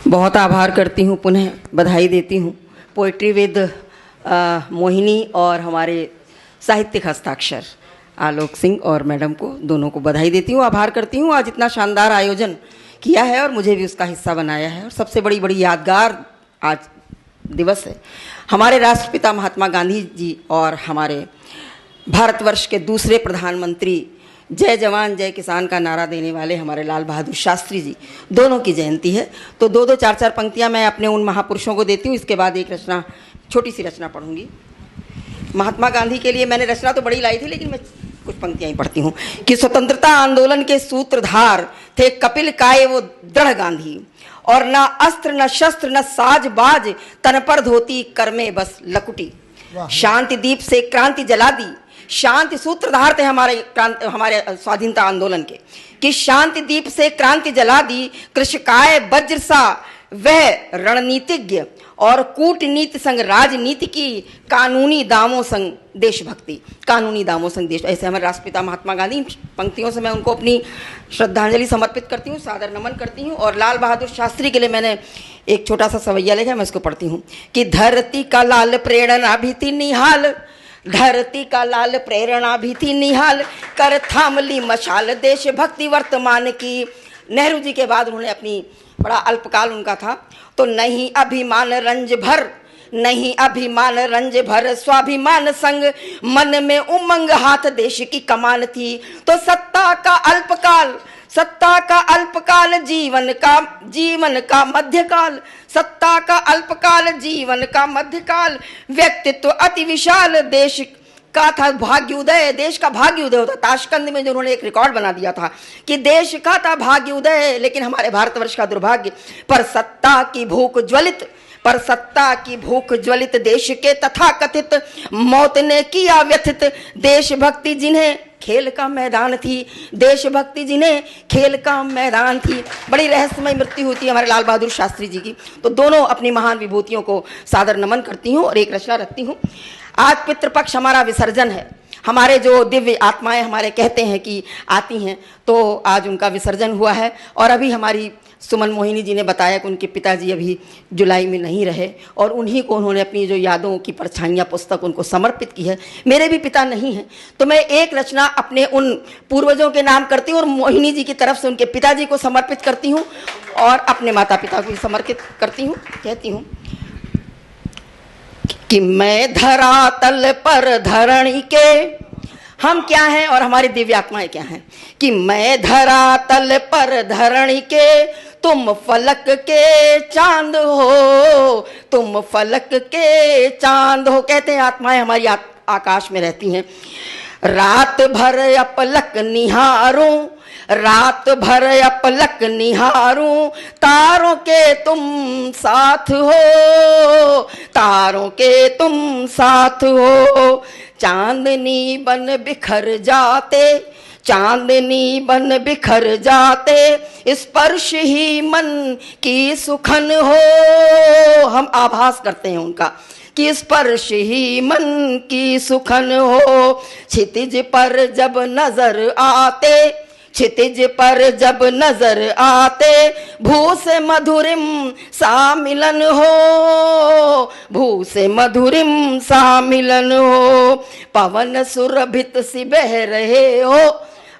बहुत आभार करती हूँ, पुनः बधाई देती हूँ पोइट्री विद मोहिनी और हमारे साहित्यिक हस्ताक्षर आलोक सिंह और मैडम को, दोनों को बधाई देती हूँ, आभार करती हूँ। आज इतना शानदार आयोजन किया है और मुझे भी उसका हिस्सा बनाया है। और सबसे बड़ी यादगार आज दिवस है। हमारे राष्ट्रपिता महात्मा गांधी जी और हमारे भारतवर्ष के दूसरे प्रधानमंत्री जय जवान जय किसान का नारा देने वाले हमारे लाल बहादुर शास्त्री जी, दोनों की जयंती है। तो दो चार पंक्तियां मैं अपने उन महापुरुषों को देती हूँ। इसके बाद एक रचना, छोटी सी रचना पढ़ूंगी। महात्मा गांधी के लिए मैंने रचना तो बड़ी लाई थी, लेकिन मैं कुछ पंक्तियां ही पढ़ती हूँ कि स्वतंत्रता आंदोलन के सूत्रधार थे कपिल काये वो दृढ़ गांधी, और न अस्त्र न शस्त्र न साज बाज, तन पर धोती कर में बस लकुटी। शांति दीप से क्रांति जला दी, शांति सूत्रधार थे हमारे स्वाधीनता आंदोलन के, कि शांति दीप से क्रांति जला दी, कृषकाय वज्र सा वह रणनीतिज्ञ, और कूटनीति संग राजनीति की, कानूनी दामों संग देशभक्ति, कानूनी दामों संग देश। ऐसे हमारे राष्ट्रपिता महात्मा गांधी, पंक्तियों से मैं उनको अपनी श्रद्धांजलि समर्पित करती हूँ, सादर नमन करती हूँ। और लाल बहादुर शास्त्री के लिए मैंने एक छोटा सा सवैया लिखा है, मैं इसको पढ़ती हूँ कि धरती का लाल प्रेरणा भी थी निहाल, धरती का लाल प्रेरणा भी थी निहाल, कर थामली मशाल देशभक्ति वर्तमान की। नेहरू जी के बाद उन्होंने अपनी, बड़ा अल्पकाल उनका था, तो नहीं अभिमान रंज भर, नहीं अभिमान रंज भर स्वाभिमान संग, मन में उमंग हाथ देश की कमान थी। तो सत्ता का अल्पकाल, सत्ता का अल्पकाल जीवन का मध्यकाल, सत्ता का अल्पकाल जीवन का मध्यकाल, व्यक्तित्व अति विशाल देश का था भाग्योदय, देश का भाग्योदय होता। ताशकंद में जो उन्होंने एक रिकॉर्ड बना दिया था कि देश का था भाग्योदय, लेकिन हमारे भारतवर्ष का दुर्भाग्य, पर सत्ता की भूख ज्वलित, पर सत्ता की भूख ज्वलित देश के तथा कथित, मौत ने किया व्यथित देशभक्ति जिन्हें खेल का मैदान थी, देशभक्ति जिन्हें खेल का मैदान थी। बड़ी रहस्यमय मृत्यु होती है हमारे लाल बहादुर शास्त्री जी की। तो दोनों अपनी महान विभूतियों को सादर नमन करती हूँ और एक रचना रखती हूँ। आज पितृपक्ष हमारा विसर्जन है। हमारे जो दिव्य आत्माएं हमारे कहते हैं कि आती हैं, तो आज उनका विसर्जन हुआ है। और अभी हमारी सुमन मोहिनी जी ने बताया कि उनके पिताजी अभी जुलाई में नहीं रहे, और उन्हीं को उन्होंने अपनी जो यादों की परछाइयाँ पुस्तक उनको समर्पित की है। मेरे भी पिता नहीं हैं, तो मैं एक रचना अपने उन पूर्वजों के नाम करती हूँ और मोहिनी जी की तरफ से उनके पिताजी को समर्पित करती हूँ और अपने माता पिता को भी समर्पित करती हूँ। कहती हूँ कि मैं धरातल पर धरणी के, हम क्या हैं और हमारी दिव्य आत्माएं क्या हैं, कि मैं धरातल पर धरणी के, तुम फलक के चांद हो, तुम फलक के चांद हो। कहते हैं आत्माएं हमारी आकाश में रहती हैं। रात भर अपलक निहारूं, रात भर अपलक निहारूं, तारों के तुम साथ हो, तारों के तुम साथ हो। चांदनी बन बिखर जाते, चांदनी बन बिखर जाते, स्पर्श ही मन की सुखन हो। हम आभास करते हैं उनका कि स्पर्श ही मन की सुखन हो। क्षितिज पर जब नजर आते, क्षितिज पर जब नजर आते, भू से मधुरिम सा मिलन हो, भू से मधुरिम सा मिलन हो। पवन सुरभित सी बह रहे हो,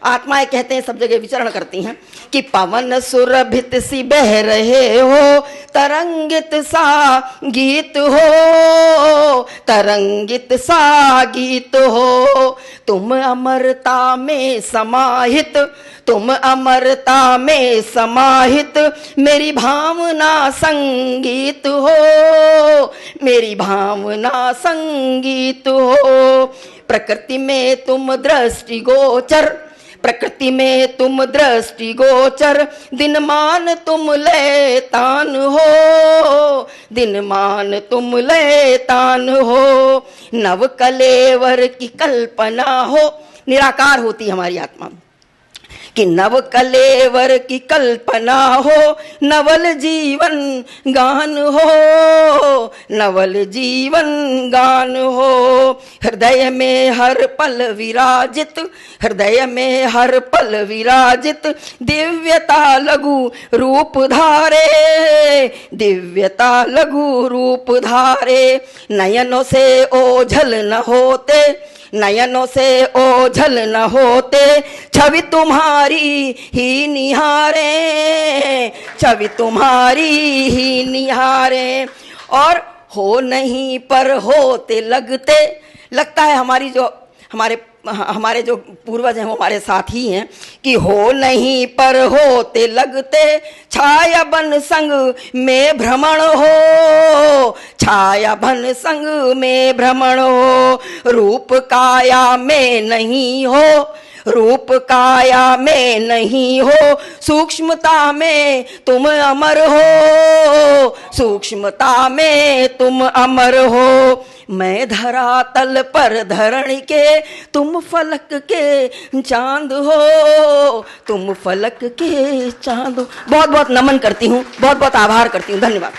आत्माएं कहते हैं सब जगह विचरण करती हैं कि पवन सुरभित सी बह रहे हो, तरंगित सा गीत हो, तरंगित सा गीत हो। तुम अमरता में समाहित, तुम अमरता में समाहित, मेरी भावना संगीत हो, मेरी भावना संगीत हो। प्रकृति में तुम दृष्टिगोचर, प्रकृति में तुम दृष्टिगोचर, दिनमान तुम लयतान हो, दिनमान तुम लयतान हो। नव कलेवर की कल्पना हो, निराकार होती हमारी आत्मा, कि नव कलेवर की कल्पना हो, नवल जीवन गान हो, नवल जीवन गान हो। हृदय में हर पल विराजित, हृदय में हर पल विराजित, दिव्यता लघु रूप धारे, दिव्यता लघु रूप धारे, नयनों से ओझल न होते, नयनों से ओझल न होते, छवि तुम्हारी ही निहारे, छवि तुम्हारी ही निहारे। और हो नहीं पर होते लगते, लगता है हमारी जो हमारे जो पूर्वज हैं वो हमारे साथ ही हैं कि हो नहीं पर होते लगते, छाया बन संग में भ्रमण हो, छाया बन संग में भ्रमण हो, रूप काया में नहीं हो, रूप काया में नहीं हो, सूक्ष्मता में तुम अमर हो, सूक्ष्मता में तुम अमर हो। मैं धरातल पर धरण के, तुम फलक के चांद हो, तुम फलक के चांद हो। बहुत बहुत नमन करती हूँ, बहुत बहुत आभार करती हूँ, धन्यवाद।